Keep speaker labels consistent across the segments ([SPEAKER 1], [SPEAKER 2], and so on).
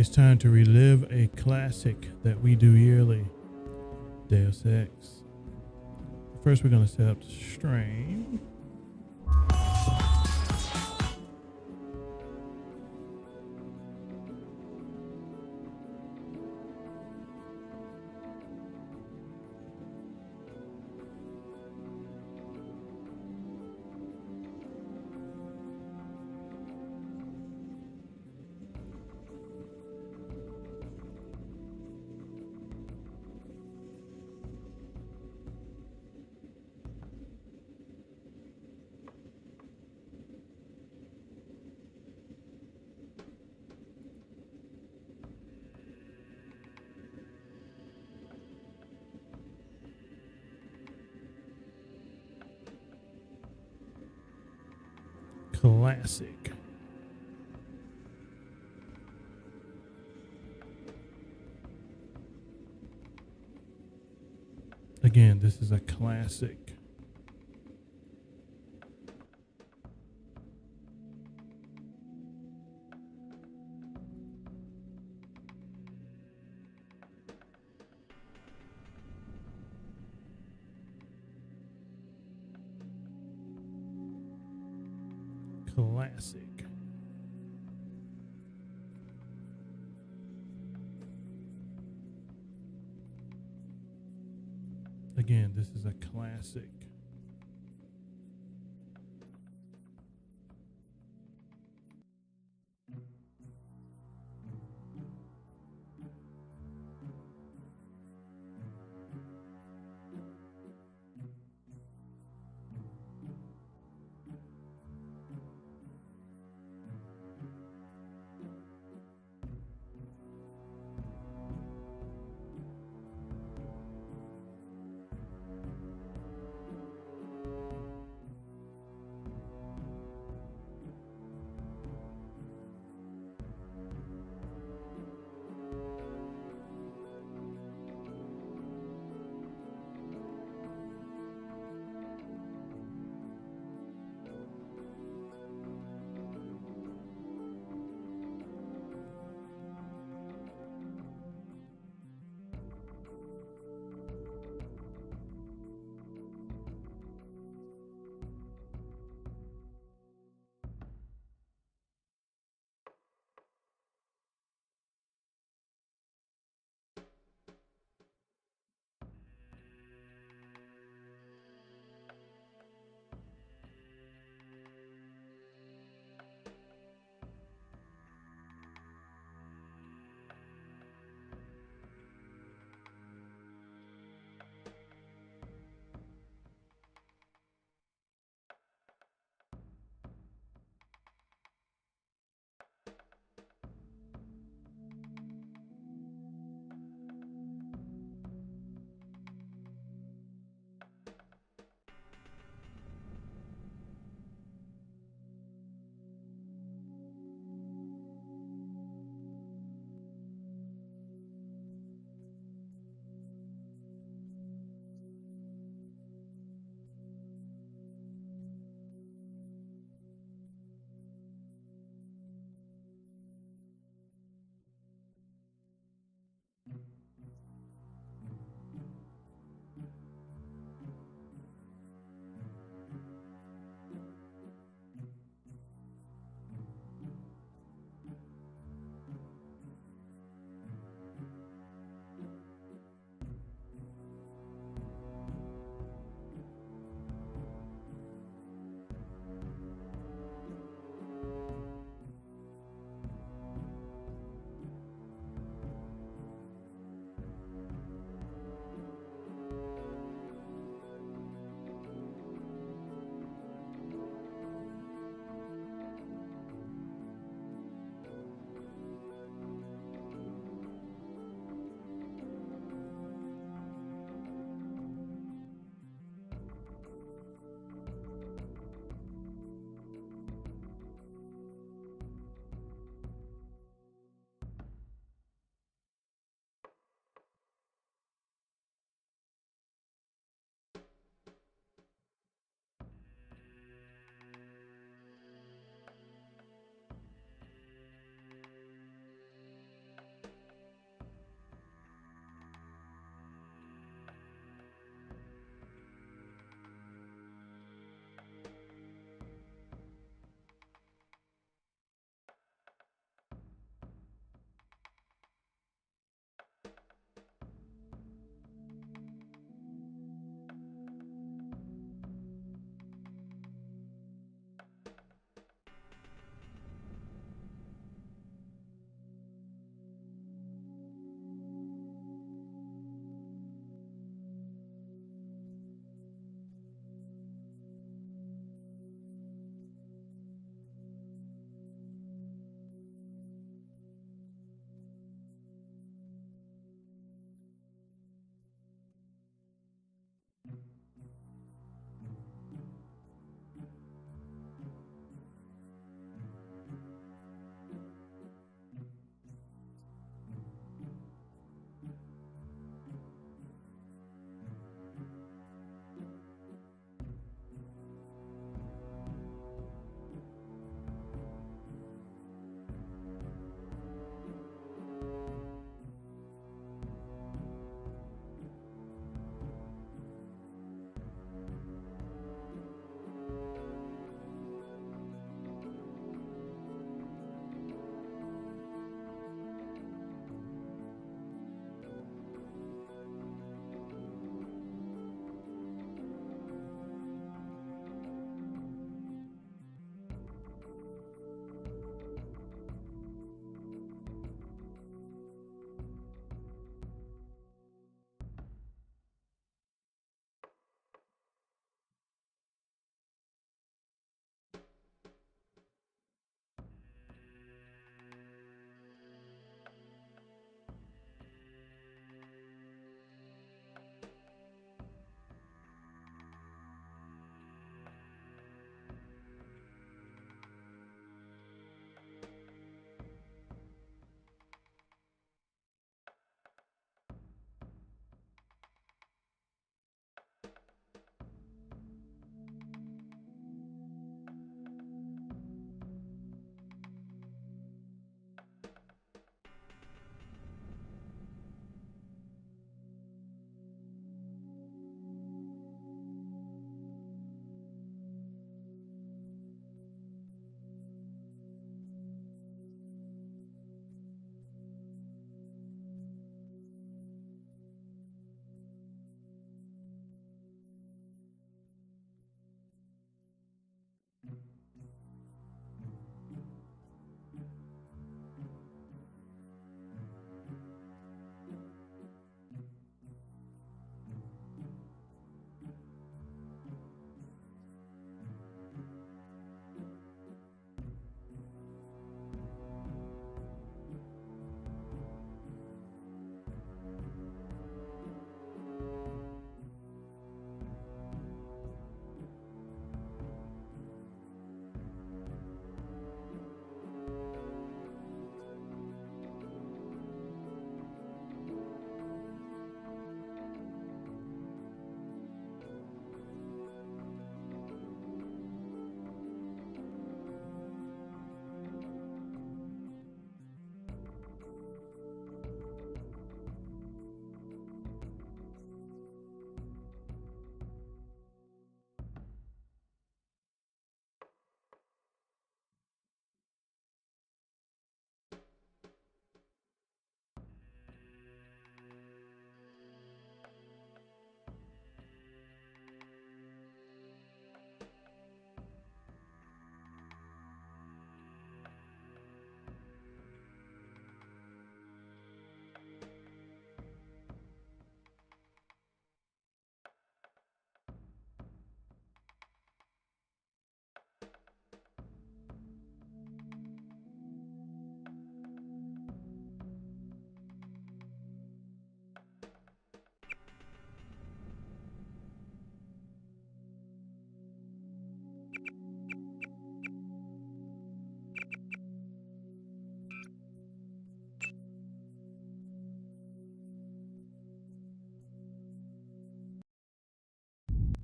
[SPEAKER 1] It's time to relive a classic that we do yearly, Deus Ex. First, we're going to set up the stream. Classic. Again, this is a classic. Classic. Again, this is a classic.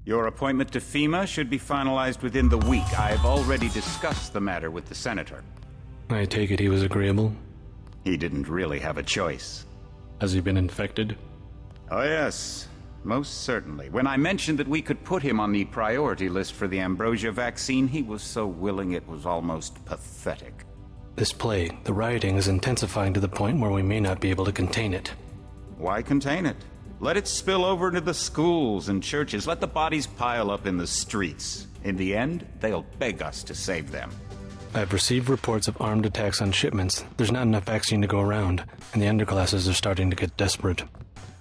[SPEAKER 2] Your appointment to FEMA should be finalized within the week. I've already discussed the matter with the Senator.
[SPEAKER 3] I take it he was agreeable?
[SPEAKER 2] He didn't really have a choice.
[SPEAKER 3] Has he been infected?
[SPEAKER 2] Oh yes, most certainly. When I mentioned that we could put him on the priority list for the ambrosia vaccine, he was so willing it was almost pathetic.
[SPEAKER 3] This plague, the rioting is intensifying to the point where we may not be able to contain it.
[SPEAKER 2] Why contain it? Let it spill over into the schools and churches. Let the bodies pile up in the streets. In the end, they'll beg us to save them.
[SPEAKER 3] I've received reports of armed attacks on shipments. There's not enough vaccine to go around, and the underclasses are starting to get desperate.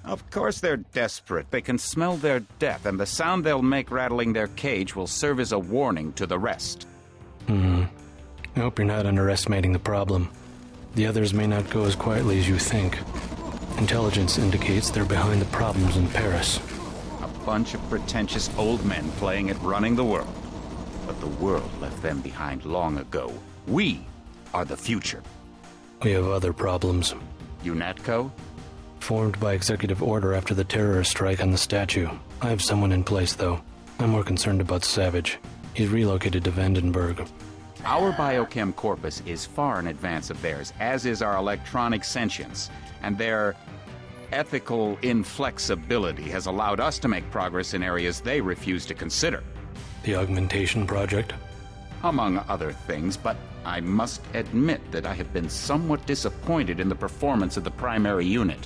[SPEAKER 2] Of course they're desperate. They can smell their death, and the sound they'll make rattling their cage will serve as a warning to the rest.
[SPEAKER 3] I hope you're not underestimating the problem. The others may not go as quietly as you think. Intelligence indicates they're behind the problems in Paris.
[SPEAKER 2] A bunch of pretentious old men playing at running the world. But the world left them behind long ago. We are the future.
[SPEAKER 3] We have other problems.
[SPEAKER 2] UNATCO?
[SPEAKER 3] Formed by executive order after the terrorist strike on the statue. I have someone in place, though. I'm more concerned about Savage. He's relocated to Vandenberg.
[SPEAKER 2] Our biochem corpus is far in advance of theirs, as is our electronic sentience, and their ethical inflexibility has allowed us to make progress in areas they refuse to consider.
[SPEAKER 3] The augmentation project?
[SPEAKER 2] Among other things, but I must admit that I have been somewhat disappointed in the performance of the primary unit.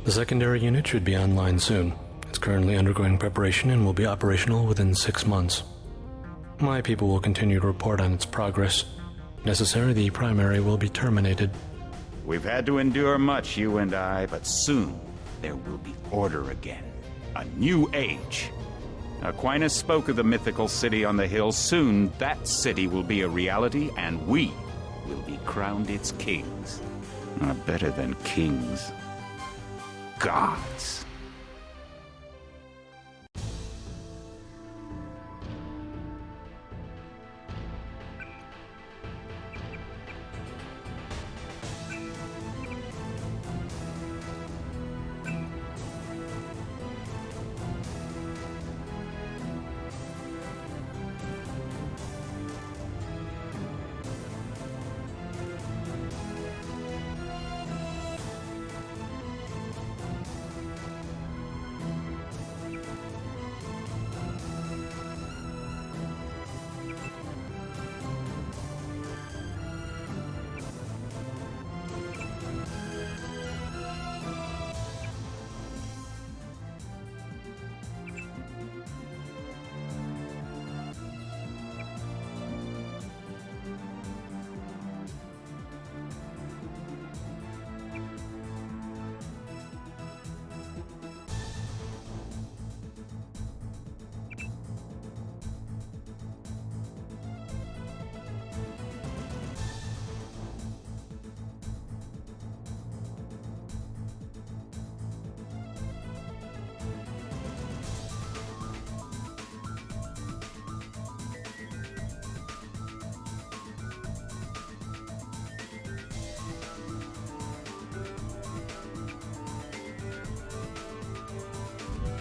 [SPEAKER 3] The secondary unit should be online soon. It's currently undergoing preparation and will be operational within 6 months. My people will continue to report on its progress. If necessary, the primary will be terminated.
[SPEAKER 2] We've had to endure much, you and I, but soon there will be order again. A new age. Aquinas spoke of the mythical city on the hill. Soon that city will be a reality, and we will be crowned its kings. Better than kings. Gods.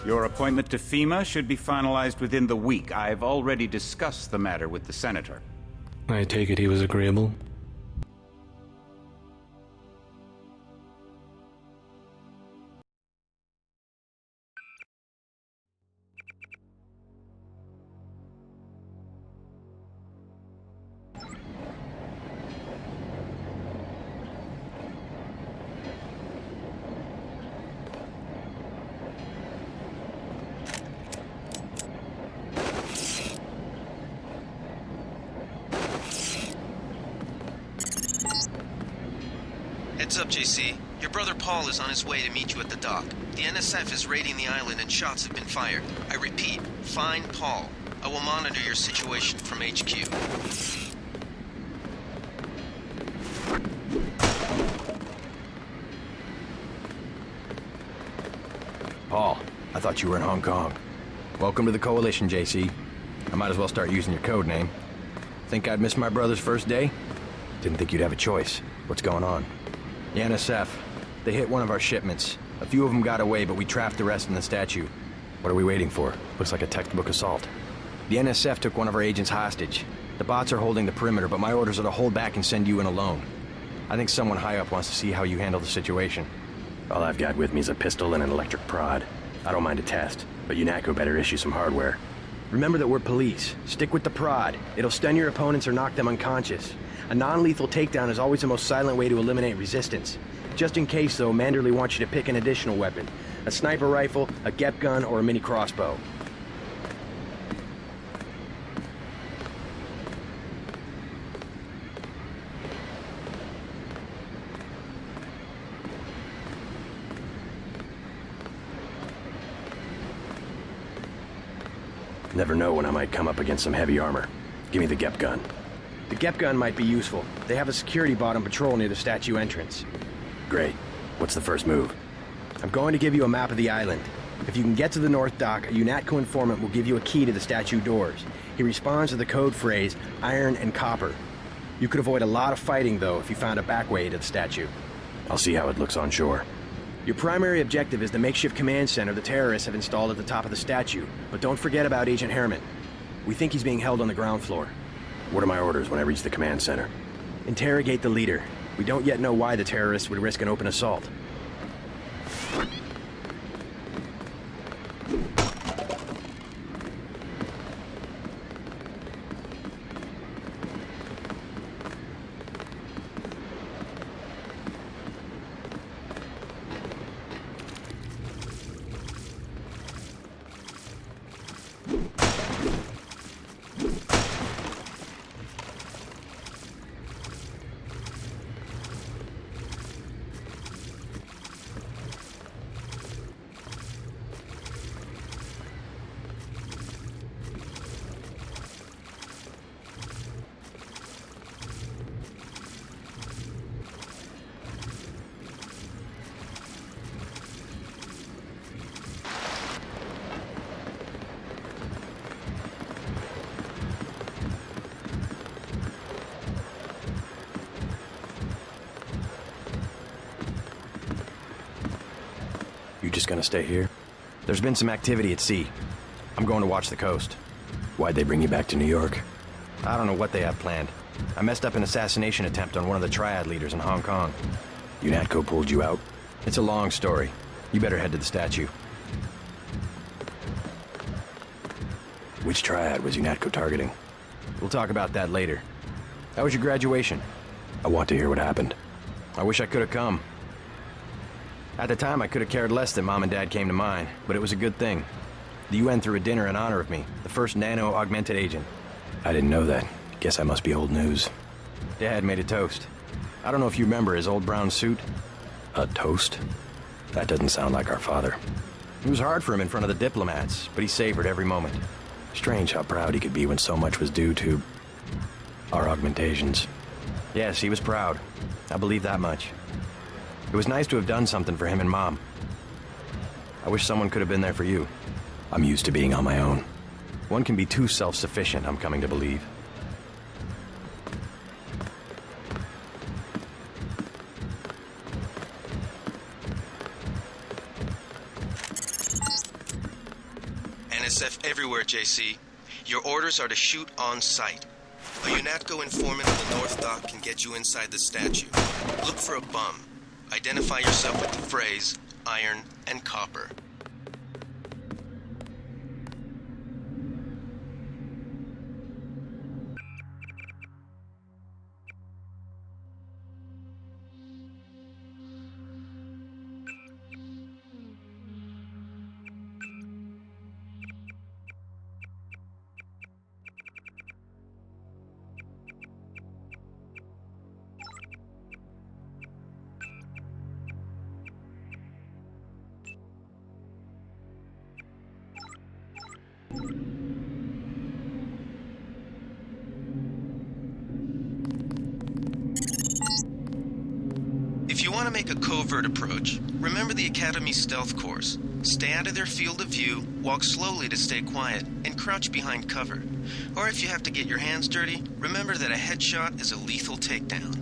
[SPEAKER 2] Your appointment to FEMA should be finalized within the week. I've already discussed the matter with the Senator.
[SPEAKER 3] I take it he was agreeable?
[SPEAKER 4] Heads up, JC. Your brother Paul is on his way to meet you at the dock. The NSF is raiding the island and shots have been fired. I repeat, find Paul. I will monitor your situation from HQ.
[SPEAKER 5] Paul, I thought you were in Hong Kong. Welcome to the Coalition, JC. I might as well start using your code name. Think I'd miss my brother's first day? Didn't think you'd have a choice. What's going on? The NSF. They hit one of our shipments. A few of them got away, but we trapped the rest in the statue. What are we waiting for? Looks like a textbook assault. The NSF took one of our agents hostage. The bots are holding the perimeter, but my orders are to hold back and send you in alone. I think someone high up wants to see how you handle the situation. All I've got with me is a pistol and an electric prod. I don't mind a test, but UNATCO better issue some hardware. Remember that we're police. Stick with the prod. It'll stun your opponents or knock them unconscious. A non-lethal takedown is always the most silent way to eliminate resistance. Just in case, though, Manderley wants you to pick an additional weapon. A sniper rifle, a GEP gun, or a mini crossbow. Never know when I might come up against some heavy armor. Give me the GEP gun. The GEP gun might be useful. They have a security bot on patrol near the statue entrance. Great. What's the first move? I'm going to give you a map of the island. If you can get to the North Dock, a UNATCO informant will give you a key to the statue doors. He responds to the code phrase, iron and copper. You could avoid a lot of fighting, though, if you found a back way to the statue. I'll see how it looks on shore. Your primary objective is the makeshift command center the terrorists have installed at the top of the statue. But don't forget about Agent Harriman. We think he's being held on the ground floor. What are my orders when I reach the command center? Interrogate the leader. We don't yet know why the terrorists would risk an open assault. You just gonna stay here? There's been some activity at sea. I'm going to watch the coast. Why'd they bring you back to New York? I don't know what they have planned. I messed up an assassination attempt on one of the Triad leaders in Hong Kong. UNATCO pulled you out? It's a long story. You better head to the statue. Which Triad was UNATCO targeting? We'll talk about that later. How was your graduation? I want to hear what happened. I wish I could have come. At the time, I could have cared less that Mom and Dad came to mine, but it was a good thing. The UN threw a dinner in honor of me, the first nano-augmented agent. I didn't know that. Guess I must be old news. Dad made a toast. I don't know if you remember his old brown suit. A toast? That doesn't sound like our father. It was hard for him in front of the diplomats, but he savored every moment. Strange how proud he could be when so much was due to our augmentations. Yes, he was proud. I believe that much. It was nice to have done something for him and Mom. I wish someone could have been there for you. I'm used to being on my own. One can be too self-sufficient, I'm coming to believe.
[SPEAKER 4] NSF everywhere, JC. Your orders are to shoot on sight. A UNATCO informant at the North Dock can get you inside the statue. Look for a bum. Identify yourself with the phrase, iron and copper. If you want to make a covert approach, remember the Academy stealth course. Stay out of their field of view, walk slowly to stay quiet, and crouch behind cover. Or if you have to get your hands dirty, remember that a headshot is a lethal takedown.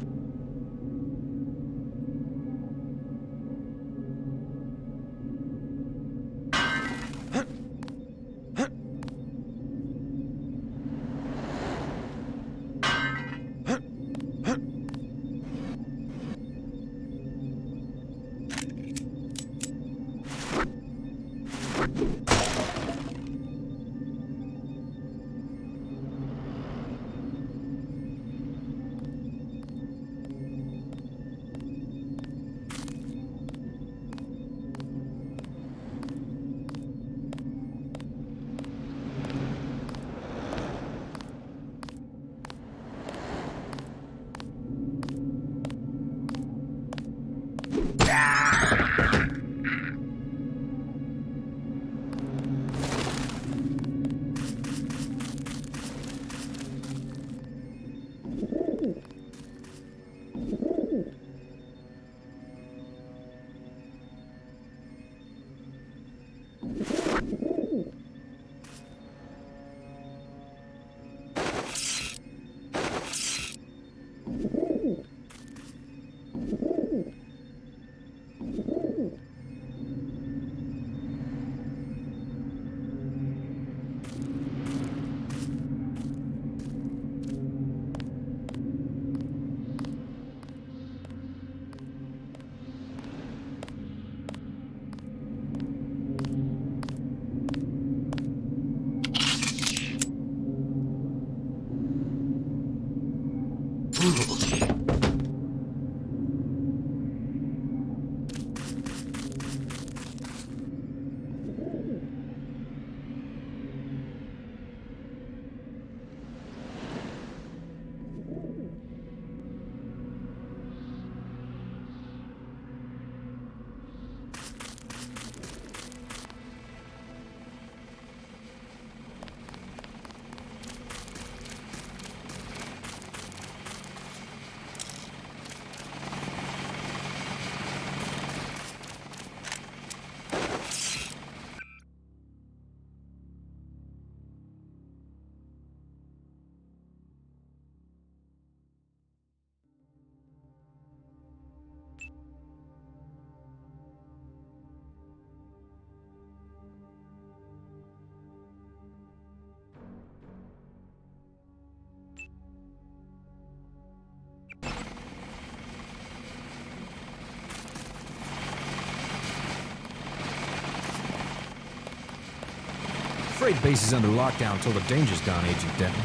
[SPEAKER 6] afraid base is under lockdown until the danger's gone, Agent Denton.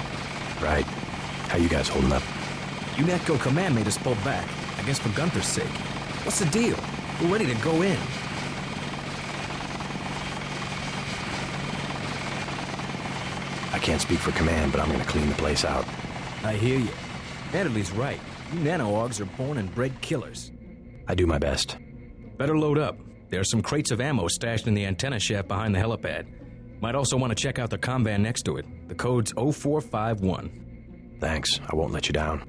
[SPEAKER 5] Right. How you guys holding up?
[SPEAKER 6] UNETCO Command made us pull back, I guess for Gunther's sake. What's the deal? We're ready to go in.
[SPEAKER 5] I can't speak for command, but I'm gonna clean the place out.
[SPEAKER 6] I hear you. Natalie right. You nano-augs are born and bred killers.
[SPEAKER 5] I do my best.
[SPEAKER 6] Better load up. There are some crates of ammo stashed in the antenna shaft behind the helipad. Might also want to check out the comm van next to it. The code's 0451.
[SPEAKER 5] Thanks. I won't let you down.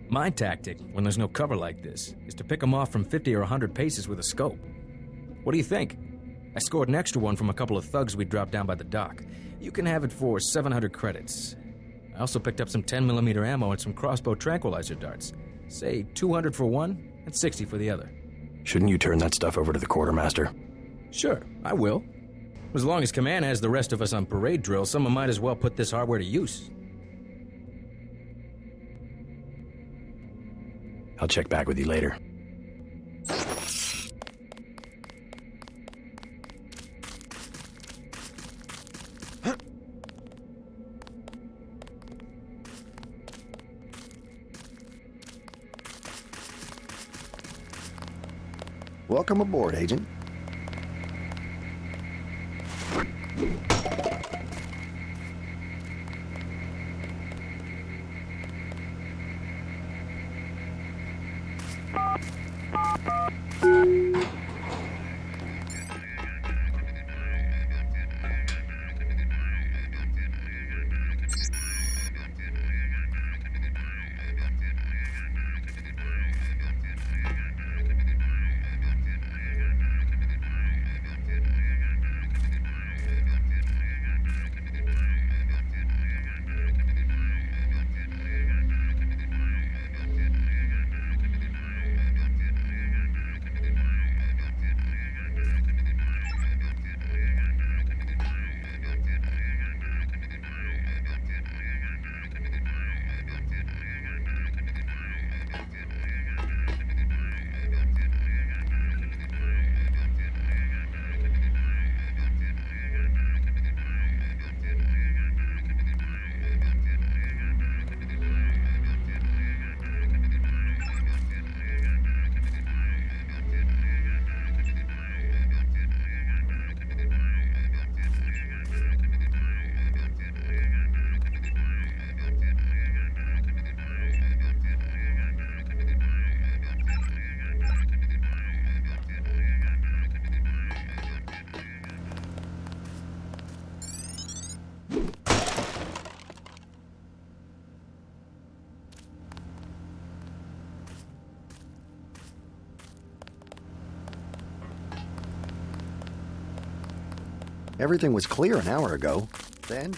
[SPEAKER 6] My tactic, when there's no cover like this, is to pick them off from 50 or 100 paces with a scope. What do you think? I scored an extra one from a couple of thugs we dropped down by the dock. You can have it for 700 credits. I also picked up some 10mm ammo and some crossbow tranquilizer darts. Say 200 for one and 60 for the other.
[SPEAKER 5] Shouldn't you turn that stuff over to the quartermaster?
[SPEAKER 6] Sure, I will. As long as Command has the rest of us on parade drill, someone might as well put this hardware to use.
[SPEAKER 5] I'll check back with you later.
[SPEAKER 7] Welcome aboard, Agent. Everything was clear an hour ago. Then...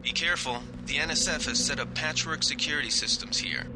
[SPEAKER 4] Be careful. The NSF has set up patchwork security systems here.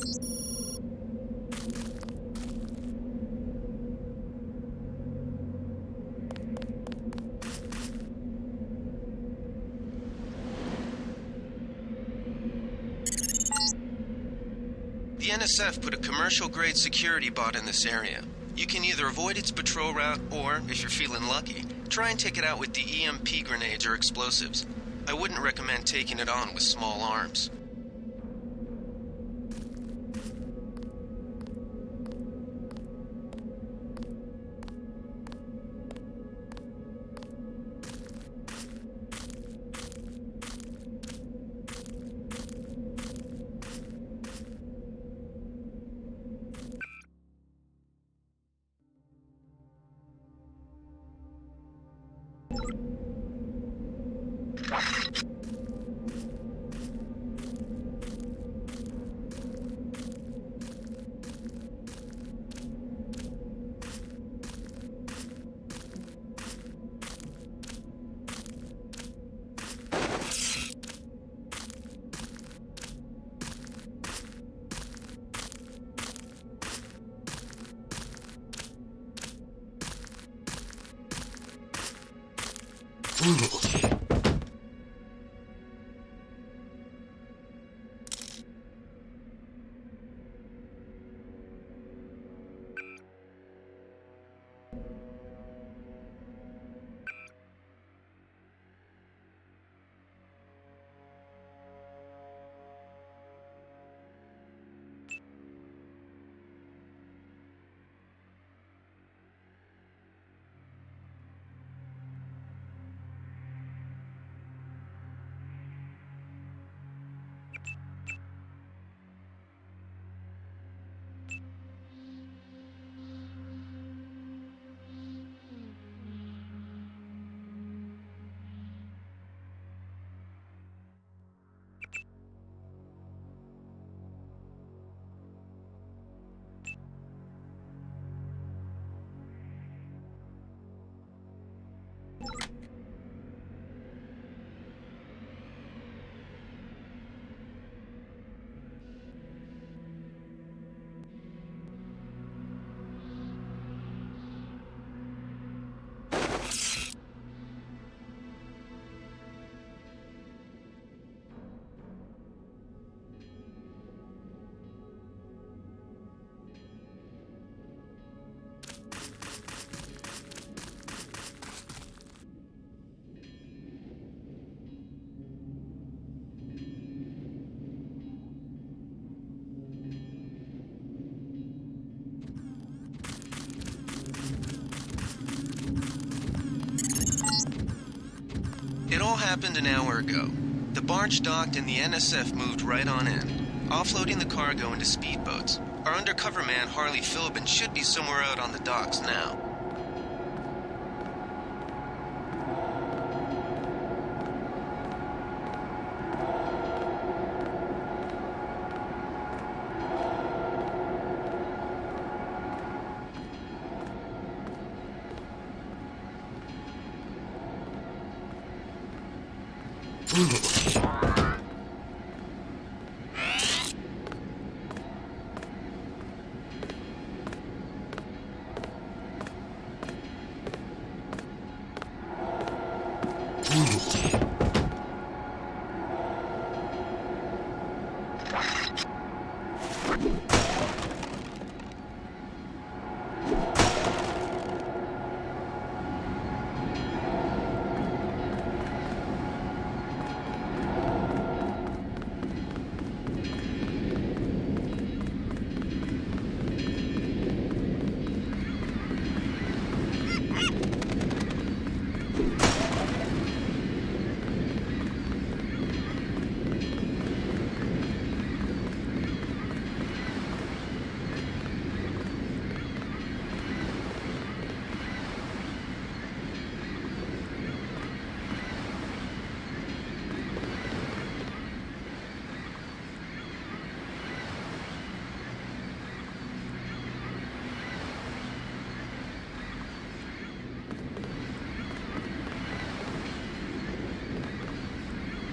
[SPEAKER 4] The NSF put a commercial-grade security bot in this area. You can either avoid its patrol route, or, if you're feeling lucky, try and take it out with the EMP grenades or explosives. I wouldn't recommend taking it on with small arms. It all happened an hour ago. The barge docked and the NSF moved right on in, offloading the cargo into speedboats. Our undercover man, Harley Philbin, should be somewhere out on the docks now.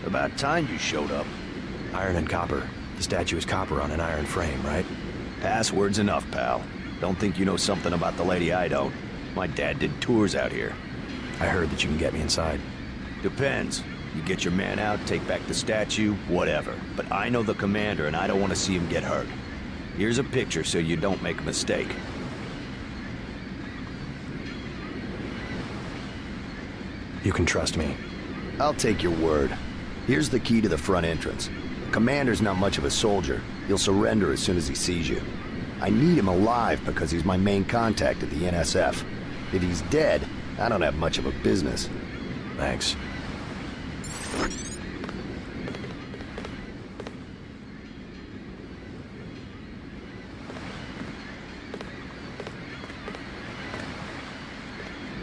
[SPEAKER 5] About time you showed up. Iron and copper. The statue is copper on an iron frame, right?
[SPEAKER 8] Password's enough, pal. Don't think you know something about the lady I don't. My dad did tours out here.
[SPEAKER 5] I heard that you can get me inside.
[SPEAKER 8] Depends. You get your man out, take back the statue, whatever. But I know the commander and I don't want to see him get hurt. Here's a picture so you don't make a mistake.
[SPEAKER 5] You can trust me.
[SPEAKER 7] I'll take your word. Here's the key to the front entrance. The commander's not much of a soldier. He'll surrender as soon as he sees you. I need him alive because he's my main contact at the NSF. If he's dead, I don't have much of a business.
[SPEAKER 5] Thanks.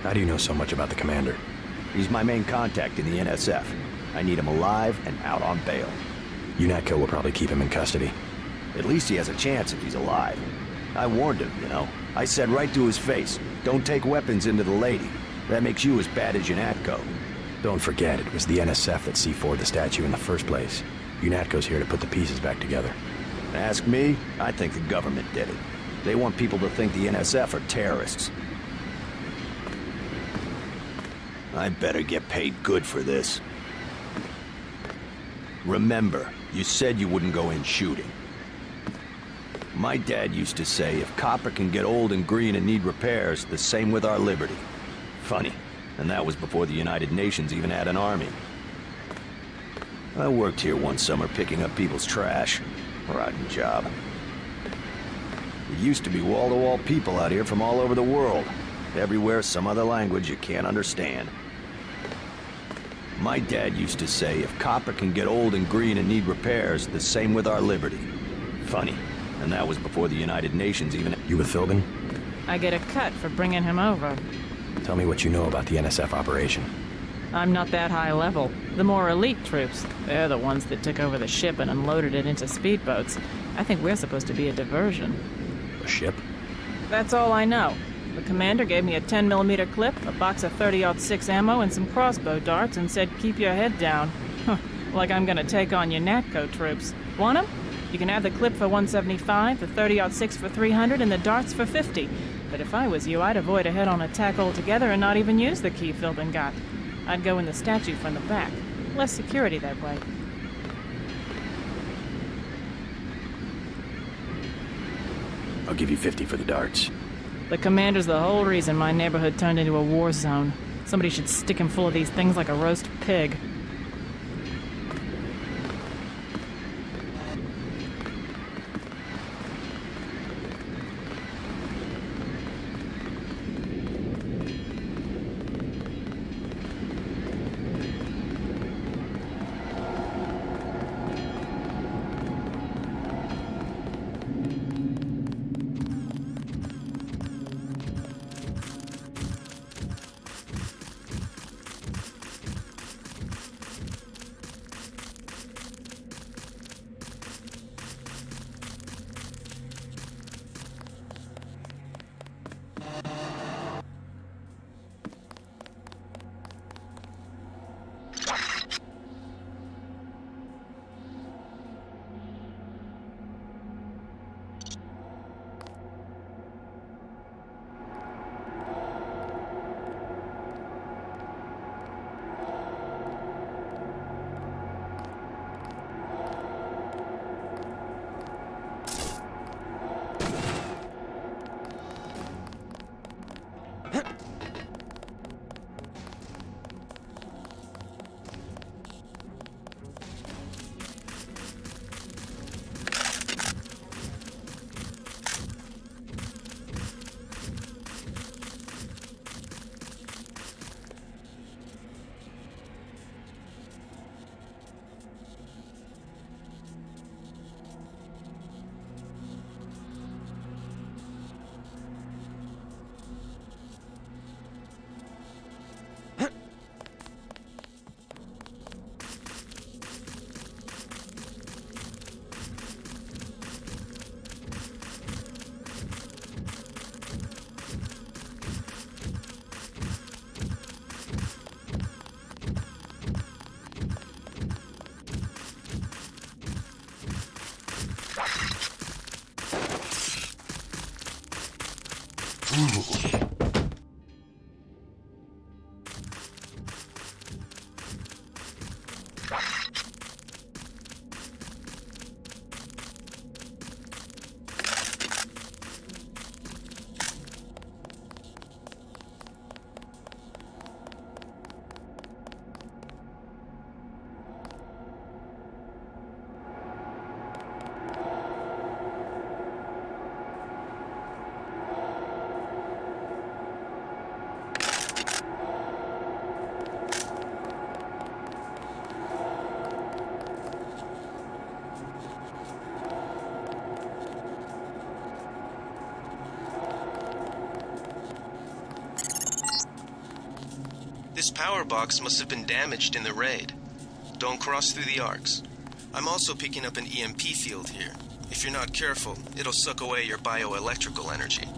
[SPEAKER 5] How do you know so much about the commander?
[SPEAKER 8] He's my main contact in the NSF. I need him alive and out on bail.
[SPEAKER 5] UNATCO will probably keep him in custody.
[SPEAKER 8] At least he has a chance if he's alive. I warned him, you know. I said right to his face, don't take weapons into the lady. That makes you as bad as UNATCO.
[SPEAKER 5] Don't forget, it was the NSF that C4'd the statue in the first place. UNATCO's here to put the pieces back together.
[SPEAKER 8] Ask me, I think the government did it. They want people to think the NSF are terrorists. I better get paid good for this. Remember, you said you wouldn't go in shooting. My dad used to say, if copper can get old and green and need repairs, the same with our liberty. Funny, and that was before the United Nations even had an army. I worked here one summer picking up people's trash. Rotten job. There used to be wall-to-wall people out here from all over the world. Everywhere some other language you can't understand. My dad used to say, if copper can get old and green and need repairs, the same with our liberty. Funny, and that was before the United Nations even...
[SPEAKER 5] You with Philbin?
[SPEAKER 9] I get a cut for bringing him over.
[SPEAKER 5] Tell me what you know about the NSF operation.
[SPEAKER 9] I'm not that high level. The more elite troops, they're the ones that took over the ship and unloaded it into speedboats. I think we're supposed to be a diversion.
[SPEAKER 5] A ship?
[SPEAKER 9] That's all I know. The commander gave me a 10mm clip, a box of 30-06 ammo, and some crossbow darts and said, keep your head down. Like I'm gonna take on your UNATCO troops. Want 'em? You can have the clip for 175, the 30-06 for 300, and the darts for 50. But if I was you, I'd avoid a head-on attack altogether and not even use the key Philbin got. I'd go in the statue from the back. Less security that way.
[SPEAKER 5] I'll give you 50 for the darts.
[SPEAKER 9] The commander's the whole reason my neighborhood turned into a war zone. Somebody should stick him full of these things like a roast pig.
[SPEAKER 4] This power box must have been damaged in the raid. Don't cross through the arcs. I'm also picking up an EMP field here. If you're not careful, it'll suck away your bioelectrical energy.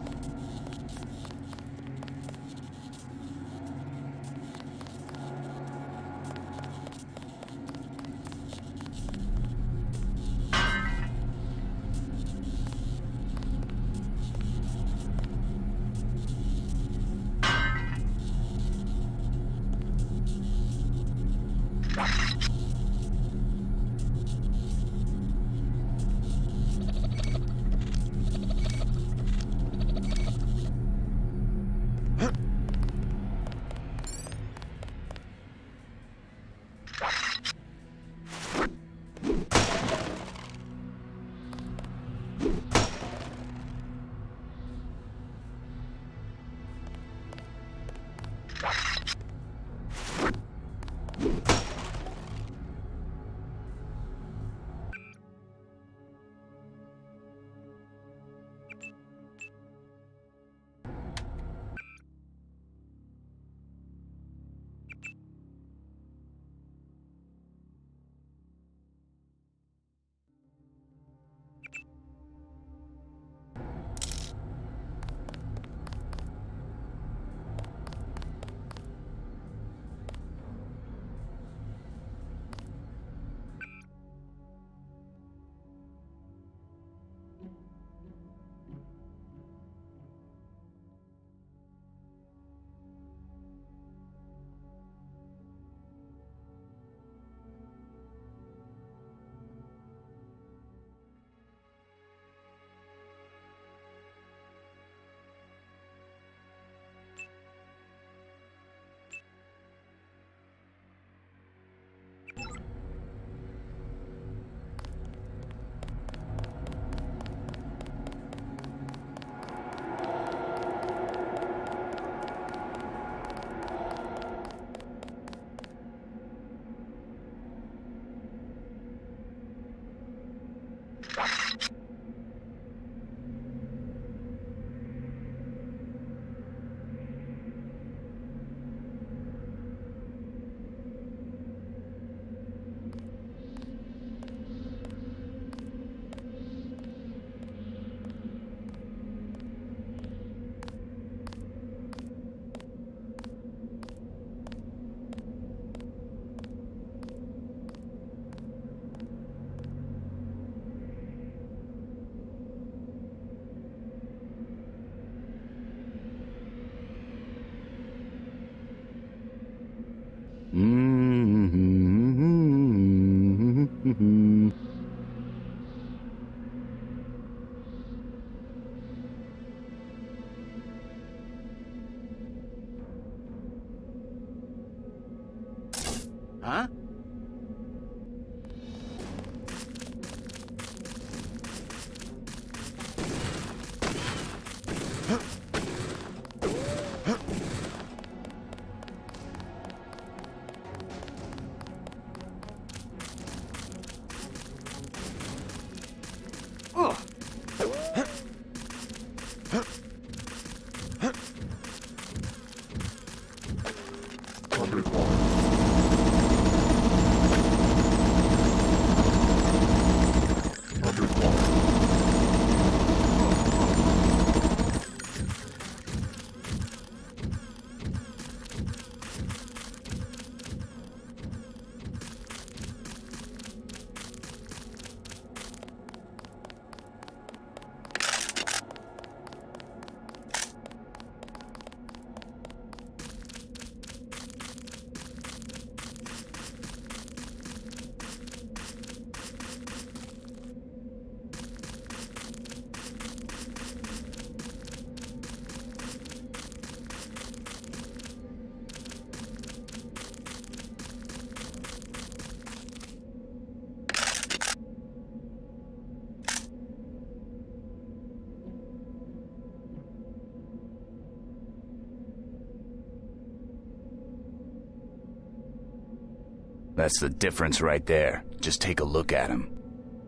[SPEAKER 10] That's the difference right there. Just take a look at him.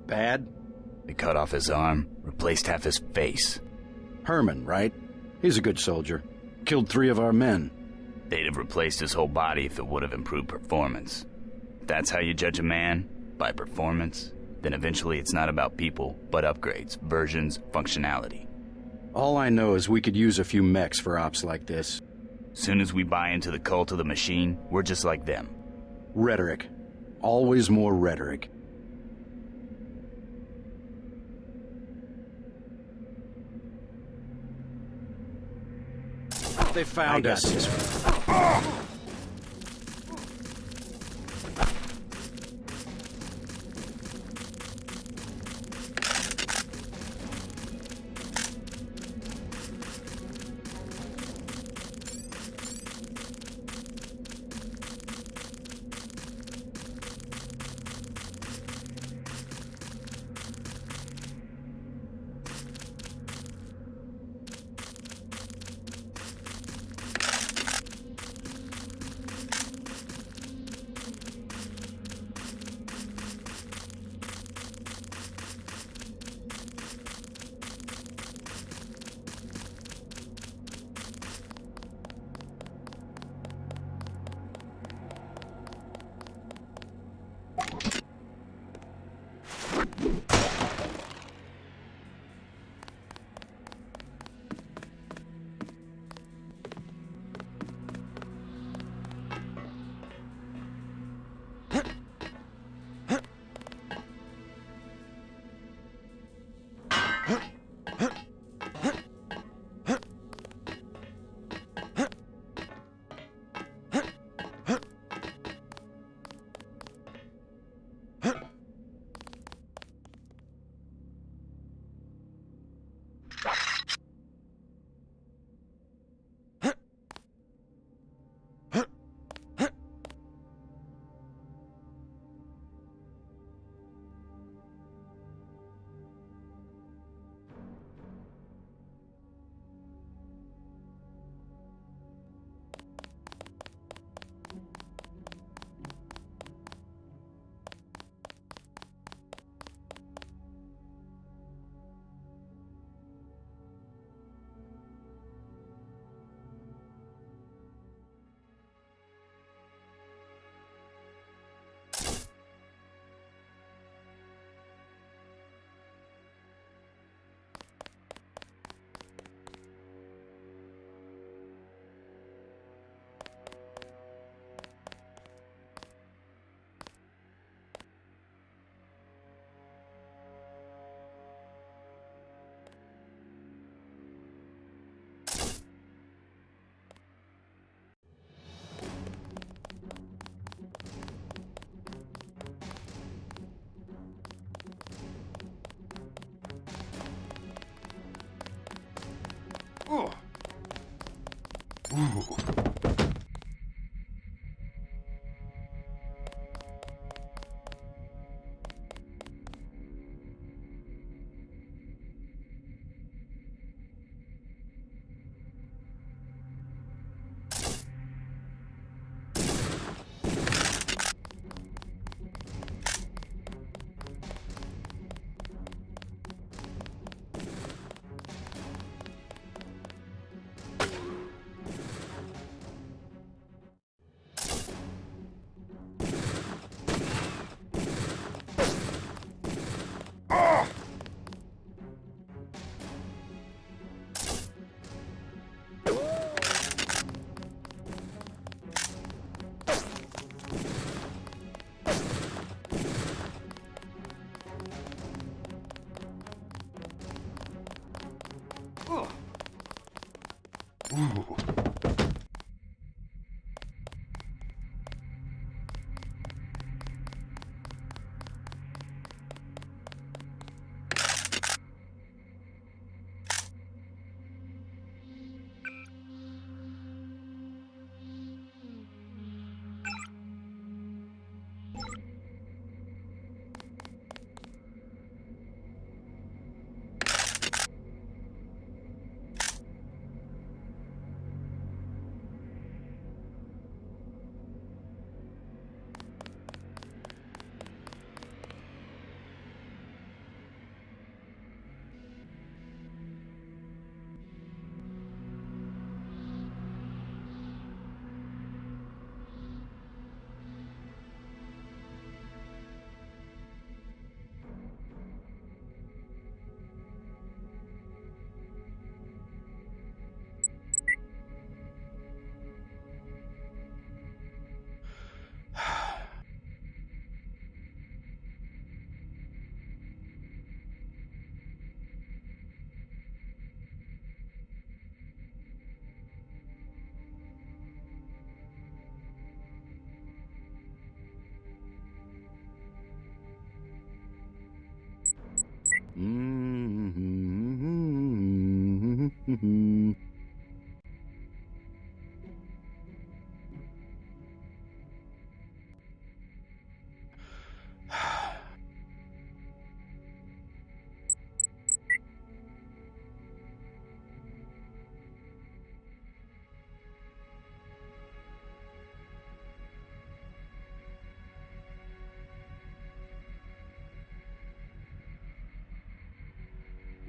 [SPEAKER 11] Bad?
[SPEAKER 10] They cut off his arm, replaced half his face.
[SPEAKER 11] Herman, right? He's a good soldier. Killed 3 of our men.
[SPEAKER 10] They'd have replaced his whole body if it would have improved performance. If that's how you judge a man, by performance, then eventually it's not about people, but upgrades, versions, functionality.
[SPEAKER 11] All I know is we could use a few mechs for ops like this.
[SPEAKER 10] Soon as we buy into the cult of the machine, we're just like them.
[SPEAKER 11] Rhetoric. Always more rhetoric. They found us.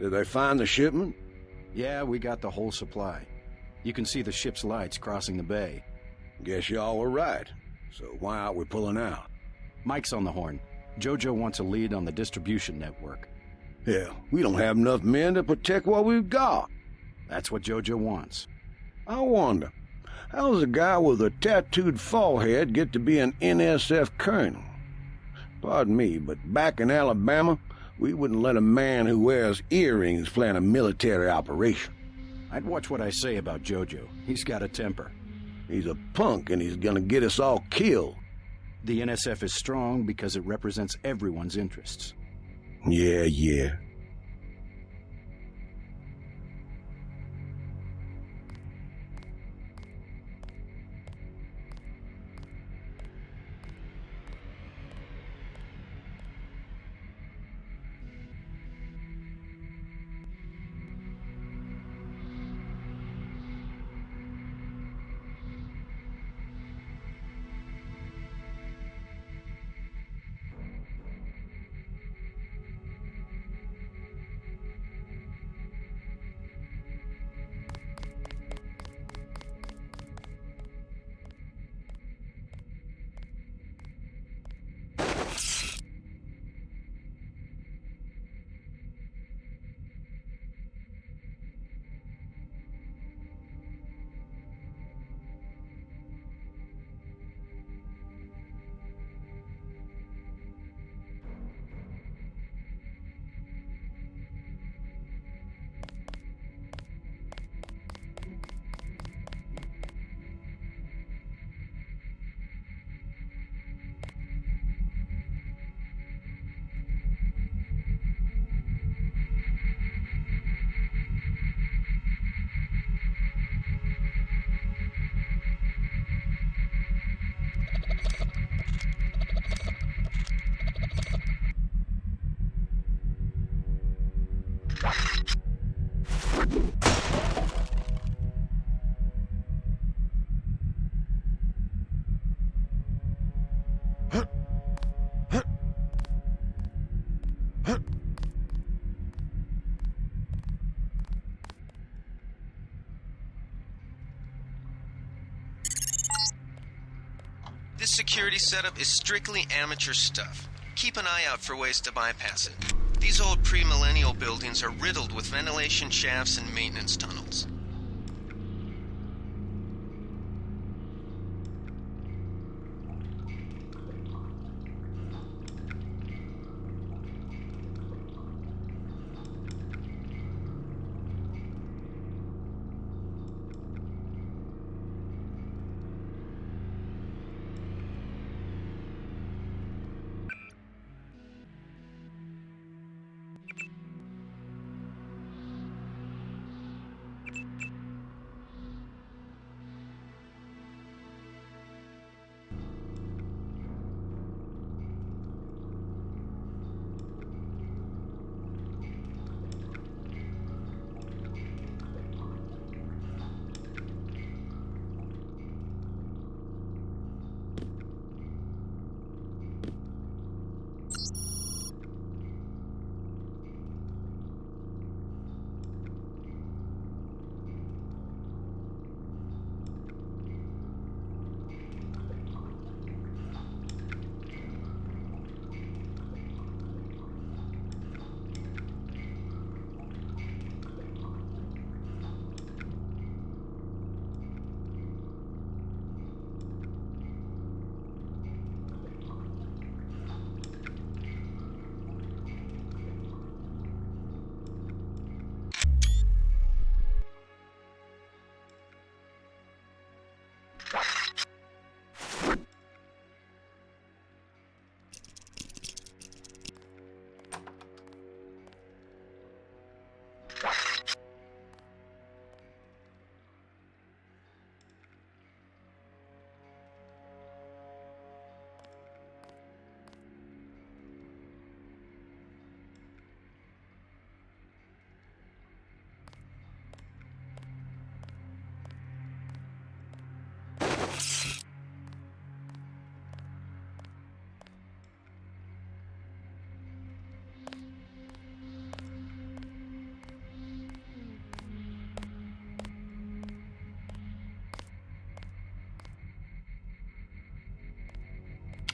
[SPEAKER 11] Did they find the shipment?
[SPEAKER 12] Yeah, we got the whole supply. You can see the ship's lights crossing the bay.
[SPEAKER 11] Guess y'all were right. So why aren't we pulling out?
[SPEAKER 12] Mike's on the horn. Jojo wants a lead on the distribution network.
[SPEAKER 11] Hell, we don't have enough men to protect what we've got.
[SPEAKER 12] That's what Jojo wants.
[SPEAKER 11] I wonder, how does a guy with a tattooed forehead get to be an NSF colonel? Pardon me, but back in Alabama, we wouldn't let a man who wears earrings plan a military operation.
[SPEAKER 12] I'd watch what I say about Jojo. He's got a temper.
[SPEAKER 11] He's a punk and he's gonna get us all killed.
[SPEAKER 12] The NSF is strong because it represents everyone's interests.
[SPEAKER 11] Yeah.
[SPEAKER 4] This security setup is strictly amateur stuff. Keep an eye out for ways to bypass it. These old pre-millennial buildings are riddled with ventilation shafts and maintenance tunnels.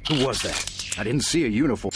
[SPEAKER 12] Who was that? I didn't see a uniform.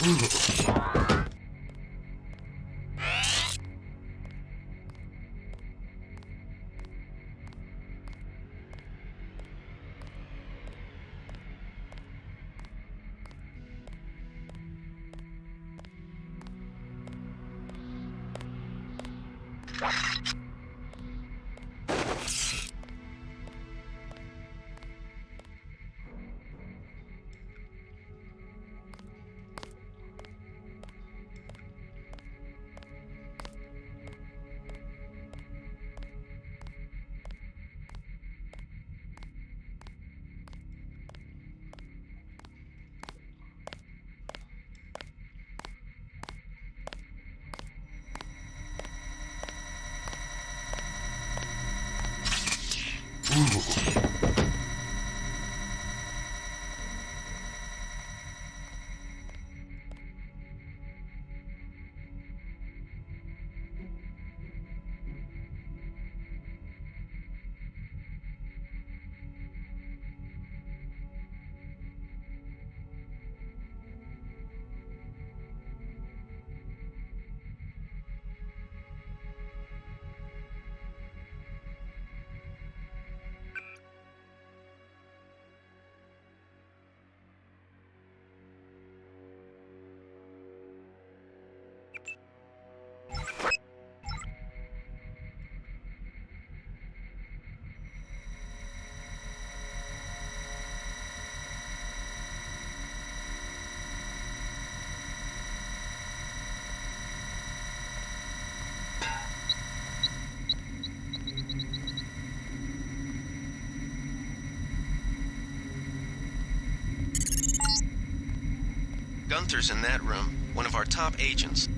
[SPEAKER 4] Gunther's in that room, one of our top agents.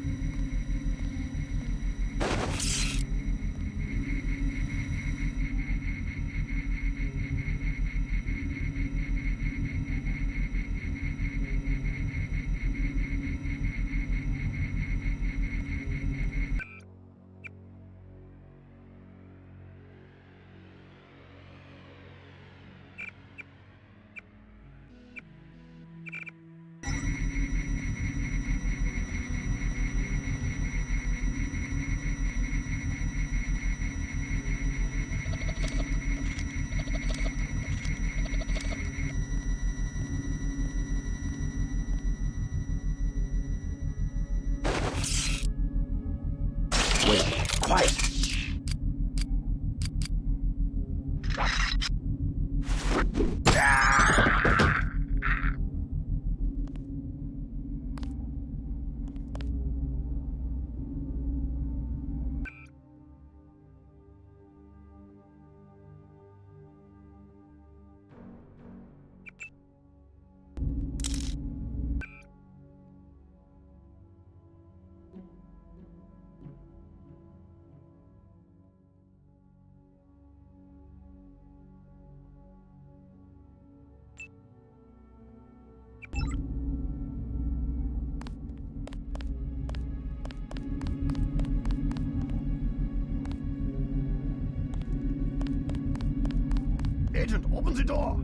[SPEAKER 8] Quiet.
[SPEAKER 11] Agent, open the door!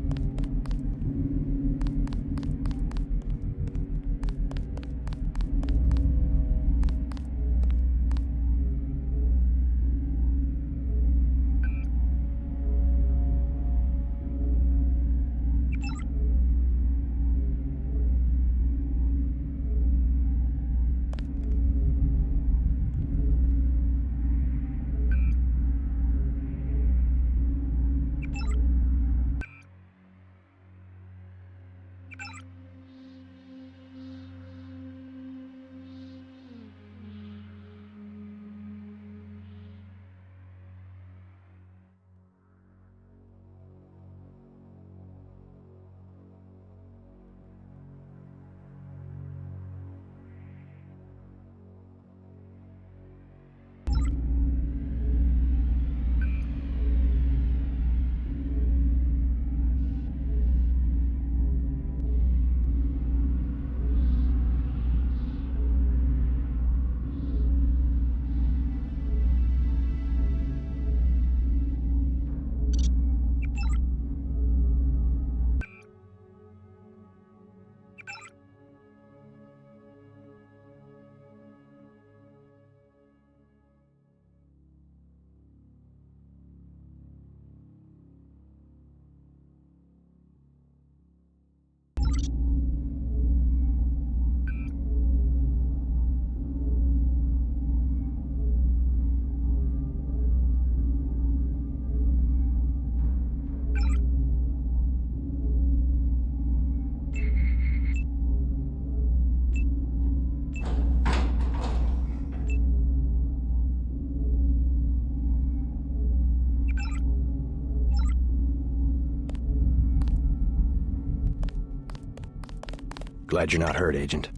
[SPEAKER 5] Glad you're not hurt, Agent.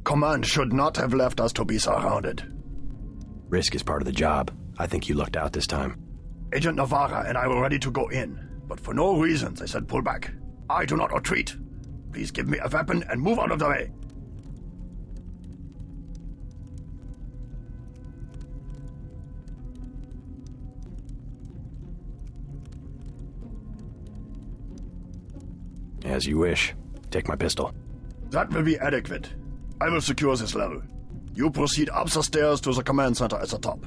[SPEAKER 7] Command should not have left us to be surrounded.
[SPEAKER 5] Risk is part of the job. I think you lucked out this time.
[SPEAKER 7] Agent Navarra and I were ready to go in, but for no reason they said pull back. I do not retreat. Please give me a weapon and move out of the way.
[SPEAKER 5] As you wish. Take my pistol.
[SPEAKER 7] That will be adequate. I will secure this level. You proceed up the stairs to the command center at the top.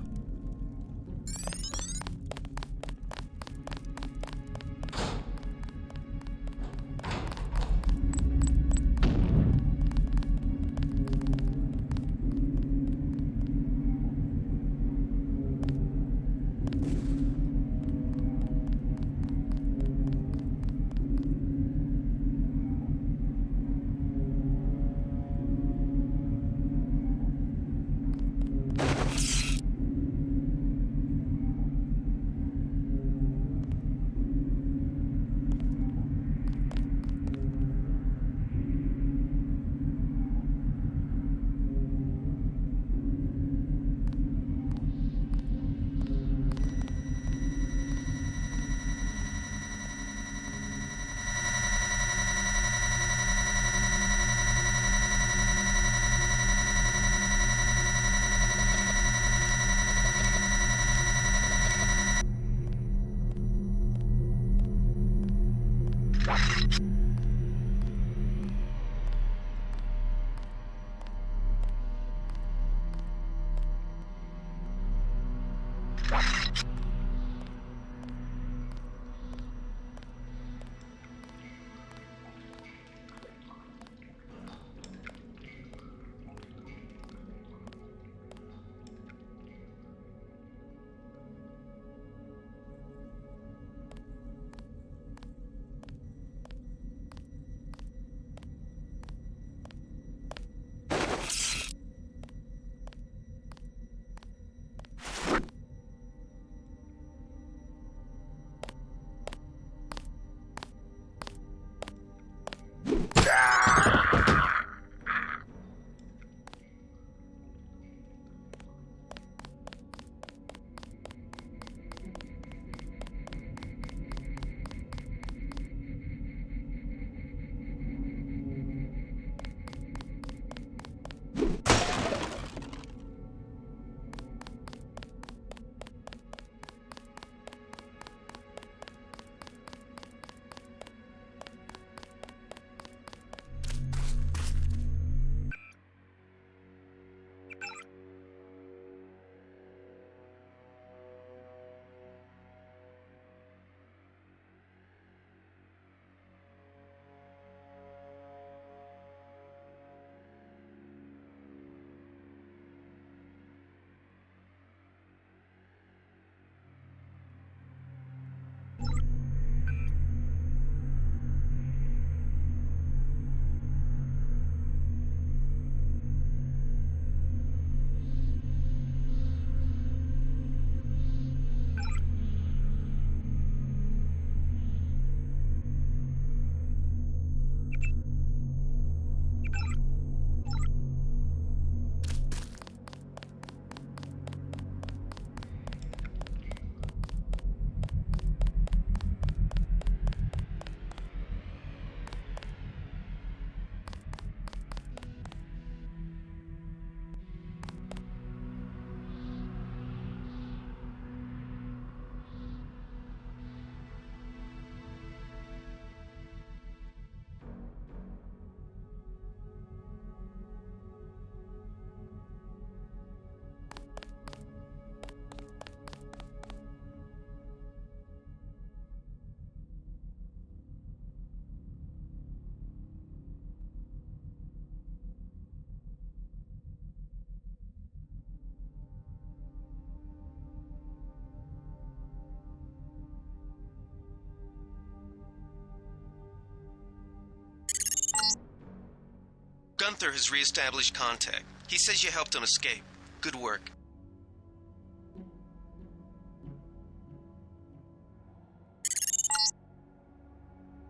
[SPEAKER 4] Gunther has re-established contact. He says you helped him escape. Good work.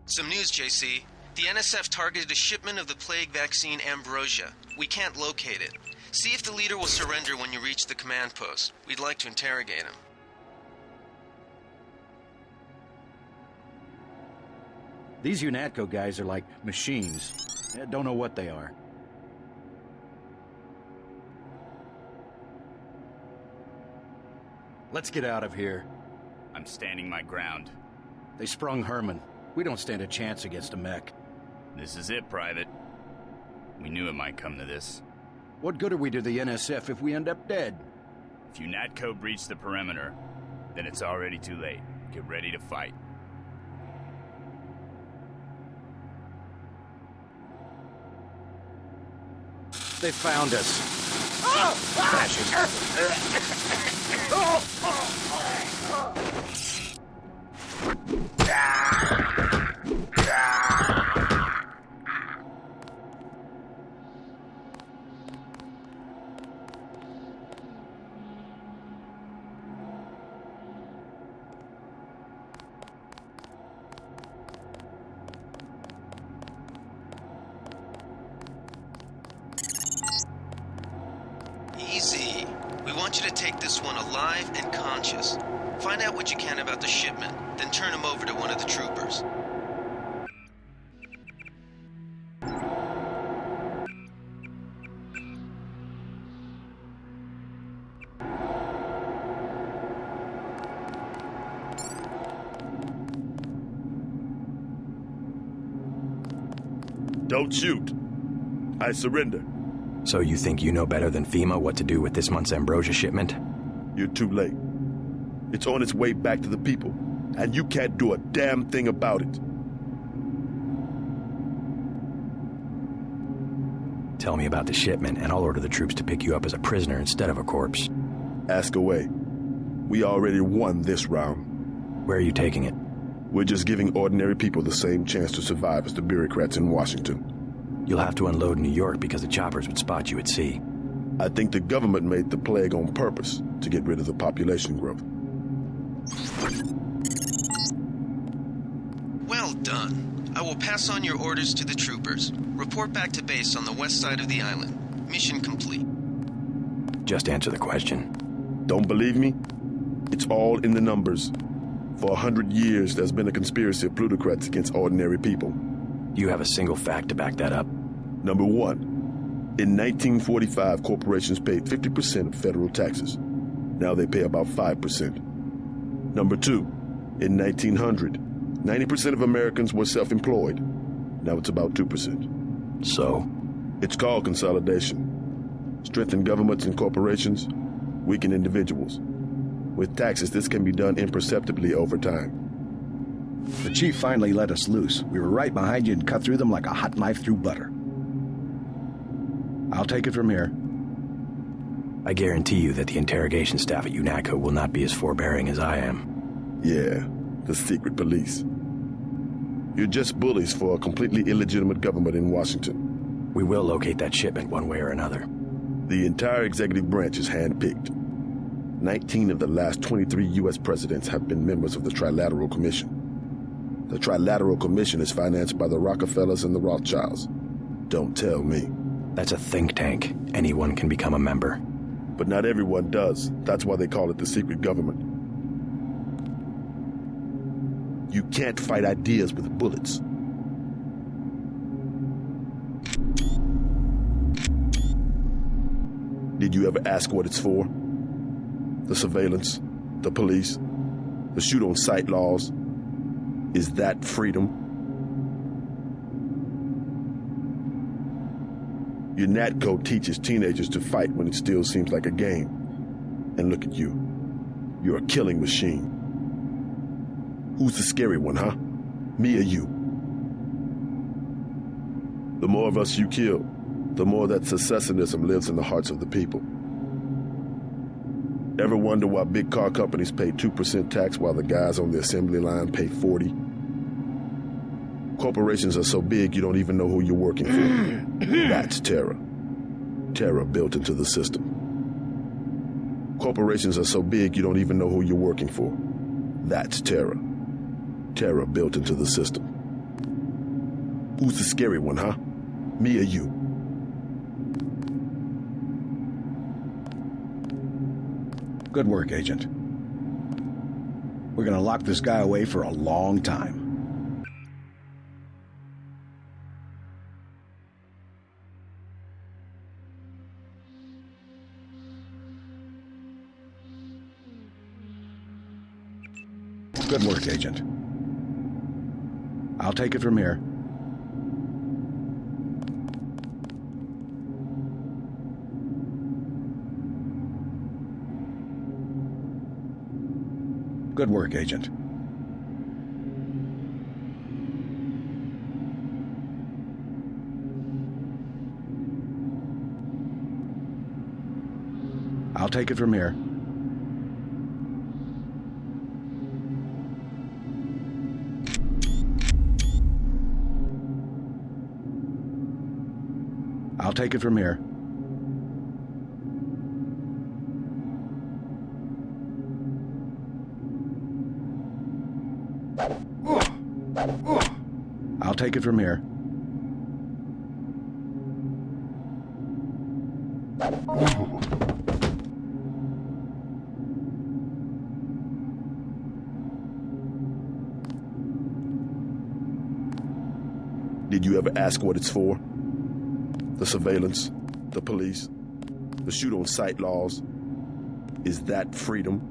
[SPEAKER 4] Some news, JC. The NSF targeted a shipment of the plague vaccine Ambrosia. We can't locate it. See if the leader will surrender when you reach the command post. We'd like to interrogate him.
[SPEAKER 12] These UNATCO guys are like machines. I don't know what they are. Let's get out of here.
[SPEAKER 10] I'm standing my ground.
[SPEAKER 12] They sprung Herman. We don't stand a chance against a mech.
[SPEAKER 10] This is it, Private. We knew it might come to this.
[SPEAKER 12] What good are we to the NSF if we end up dead?
[SPEAKER 10] If UNATCO breach the perimeter, then it's already too late. Get ready to fight.
[SPEAKER 12] They found us.
[SPEAKER 4] Easy. We want you to take this one alive and conscious. Find out what you can about the shipment, then turn him over to one of the troopers.
[SPEAKER 13] Don't shoot. I surrender.
[SPEAKER 5] So you think you know better than FEMA what to do with this month's Ambrosia shipment?
[SPEAKER 13] You're too late. It's on its way back to the people, and you can't do a damn thing about it.
[SPEAKER 5] Tell me about the shipment, and I'll order the troops to pick you up as a prisoner instead of a corpse.
[SPEAKER 13] Ask away. We already won this round.
[SPEAKER 5] Where are you taking it?
[SPEAKER 13] We're just giving ordinary people the same chance to survive as the bureaucrats in Washington.
[SPEAKER 5] You'll have to unload in New York because the choppers would spot you at sea.
[SPEAKER 13] I think the government made the plague on purpose to get rid of the population growth.
[SPEAKER 4] Well done. I will pass on your orders to the troopers. Report back to base on the west side of the island. Mission complete.
[SPEAKER 5] Just answer the question.
[SPEAKER 13] Don't believe me? It's all in the numbers. For 100 years, there's been a conspiracy of plutocrats against ordinary people.
[SPEAKER 5] Do you have a single fact to back that up?
[SPEAKER 13] Number one, in 1945, corporations paid 50% of federal taxes. Now they pay about 5%. Number two, in 1900, 90% of Americans were self-employed. Now it's about 2%.
[SPEAKER 5] So?
[SPEAKER 13] It's called consolidation. Strengthen governments and corporations, weaken individuals. With taxes, this can be done imperceptibly over time.
[SPEAKER 14] The chief finally let us loose. We were right behind you and cut through them like a hot knife through butter. I'll take it from here.
[SPEAKER 5] I guarantee you that the interrogation staff at UNATCO will not be as forbearing as I am.
[SPEAKER 13] Yeah, the secret police. You're just bullies for a completely illegitimate government in Washington.
[SPEAKER 5] We will locate that shipment one way or another.
[SPEAKER 13] The entire executive branch is handpicked. 19 of the last 23 U.S. presidents have been members of the Trilateral Commission. The Trilateral Commission is financed by the Rockefellers and the Rothschilds. Don't tell me.
[SPEAKER 5] That's a think tank. Anyone can become a member.
[SPEAKER 13] But not everyone does. That's why they call it the secret government. You can't fight ideas with bullets. Did you ever ask what it's for? The surveillance, the police, the shoot-on-sight laws. Is that freedom? UNATCO teaches teenagers to fight when it still seems like a game. And look at you. You're a killing machine. Who's the scary one, huh? Me or you? The more of us you kill, the more that secessionism lives in the hearts of the people. Ever wonder why big car companies pay 2% tax while the guys on the assembly line pay 40%? Corporations are so big you don't even know who you're working for. That's terror. Terror built into the system. Corporations are so big you don't even know who you're working for. That's terror. Terror built into the system. Who's the scary one, huh? Me or you?
[SPEAKER 14] Good work, Agent. We're gonna lock this guy away for a long time. Good work, Agent. I'll take it from here. Good work, Agent. I'll take it from here. I'll take it from here. I'll take it from here.
[SPEAKER 13] Did you ever ask what it's for? The surveillance, the police, the shoot-on-sight laws. Is that freedom?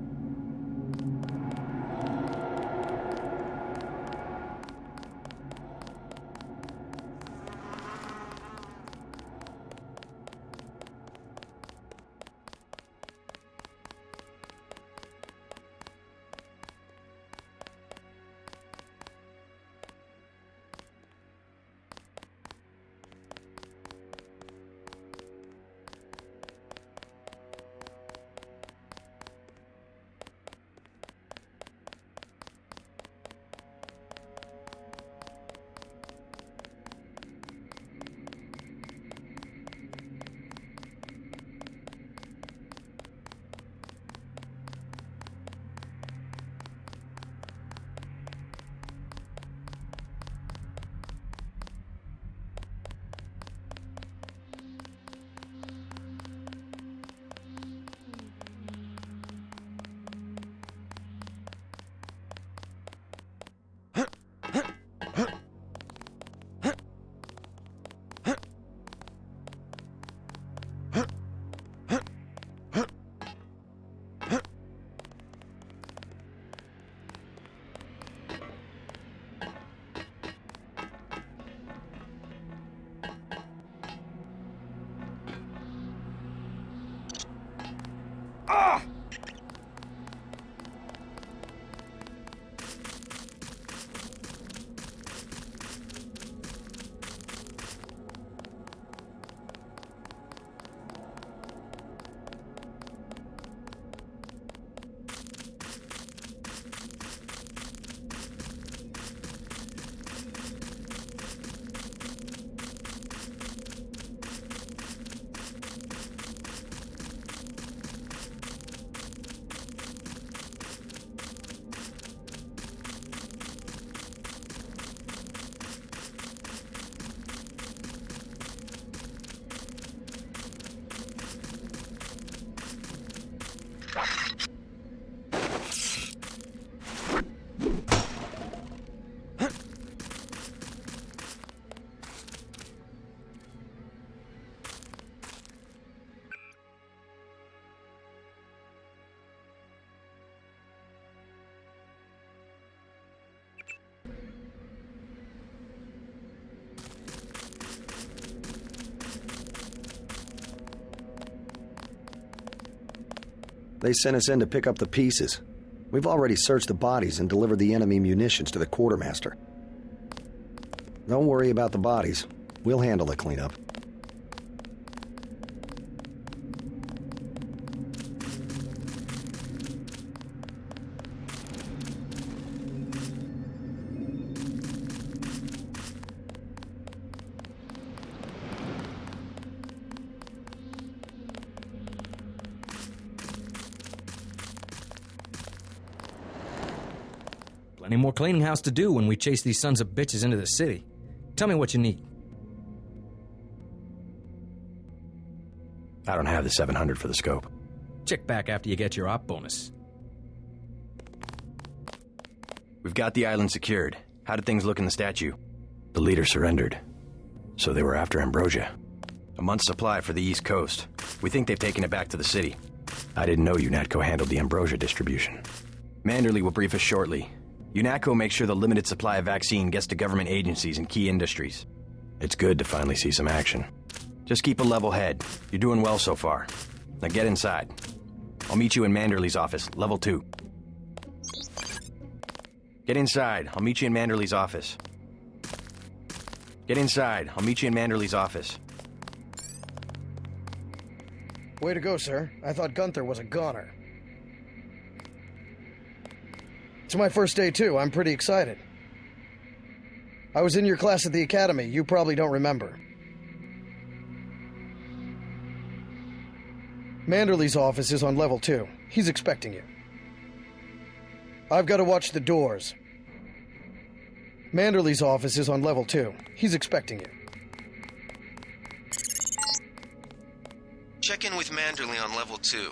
[SPEAKER 7] They sent us in to pick up the pieces. We've already searched the bodies and delivered the enemy munitions to the quartermaster. Don't worry about the bodies. We'll handle the cleanup.
[SPEAKER 6] Plenty more cleaning house to do when we chase these sons of bitches into the city. Tell me what you need.
[SPEAKER 5] I don't have the 700 for the scope.
[SPEAKER 6] Check back after you get your op bonus.
[SPEAKER 5] We've got the island secured. How did things look in the statue? The leader surrendered. So they were after Ambrosia. A month's supply for the East Coast. We think they've taken it back to the city. I didn't know UNATCO handled the Ambrosia distribution. Manderley will brief us shortly. UNATCO makes sure the limited supply of vaccine gets to government agencies and key industries. It's good to finally see some action. Just keep a level head. You're doing well so far. Now get inside. I'll meet you in Manderley's office, level 2. Get inside. I'll meet you in Manderley's office. Get inside. I'll meet you in Manderley's office.
[SPEAKER 15] Way to go, sir. I thought Gunther was a goner. It's my first day, too. I'm pretty excited. I was in your class at the academy. You probably don't remember. Manderley's office is on level 2. He's expecting you. I've got to watch the doors. Manderley's office is on level 2. He's expecting you.
[SPEAKER 4] Check in with Manderley on level 2.